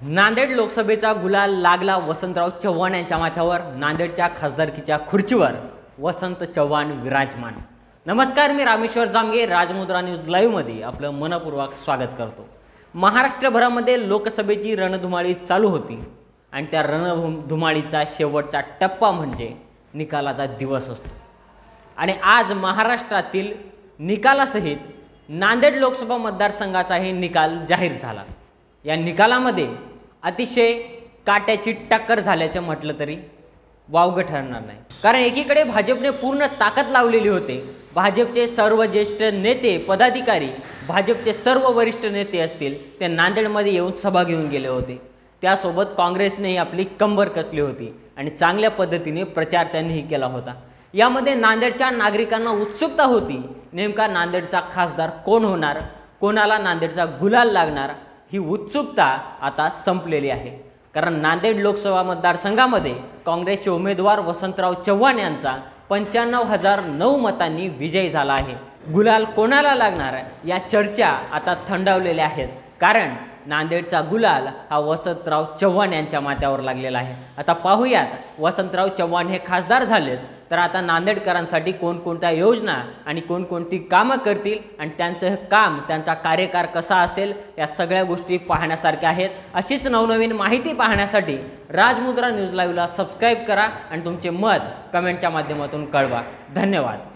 नांदेड लोकसभेचा गुलाल लागला वसंतराव चव्हाण यांच्या माथ्यावर। नांदेडच्या खासदारकीच्या खुर्चीवर वसंत चव्हाण विराजमान। नमस्कार, मी रामेश्वर जामगे, राजमुद्रा न्यूज लाईव्ह मध्ये आपलं मनपूर्वक स्वागत करतो। महाराष्ट्रभरामध्ये लोकसभेची रणधुमाळी चालू होती आणि त्या रणधुमाळीचा शेवटचा टप्पा म्हणजे निकालाचा दिवस असतो। आणि आज महाराष्ट्रातील निकालासहित नांदेड लोकसभा मतदारसंघाचाही निकाल जाहीर झाला। या निकालामध्ये अतिशय काट्याची टक्कर झाल्याचे म्हटलं तरी वावगं ठरणार नाही, कारण एकीकडे भाजपने पूर्ण ताकद लावलेली होते। भाजपचे सर्व ज्येष्ठ नेते, पदाधिकारी, भाजपचे सर्व वरिष्ठ नेते असतील ते नांदेडमध्ये येऊन सभा घेऊन गेले होते। त्यासोबत काँग्रेसनेही आपली कंबर कसली होती आणि चांगल्या पद्धतीने प्रचार त्यांनीही केला होता। यामध्ये नांदेडच्या नागरिकांना उत्सुकता होती, नेमका नांदेडचा खासदार कोण होणार, कोणाला नांदेडचा गुलाल लागणार। ही उत्सुकता आता संपलेली आहे, कारण नांदेड लोकसभा मतदारसंघामध्ये काँग्रेसचे उमेदवार वसंतराव चव्हाण यांचा 95,009 मतांनी विजय झाला आहे। गुलाल कोणाला लागणार या चर्चा आता थंडावलेल्या आहेत, कारण नांदेडचा गुलाल हा वसंतराव चव्हाण यांच्या माथ्यावर लागलेला आहे। आता पाहूयात वसंतराव चव्हाण हे खासदार झालेत तर आता नांदेडकरांसाठी कोणकोणत्या योजना आणि कोणकोणती कामं करतील आणि त्यांचं काम, त्यांचा कार्यकाळ कसा असेल, या सगळ्या गोष्टी पाहण्यासारख्या आहेत। अशीच नवनवीन माहिती पाहण्यासाठी राजमुद्रा न्यूज लाईव्हला सबस्क्राईब करा आणि तुमचे मत कमेंटच्या माध्यमातून कळवा। धन्यवाद।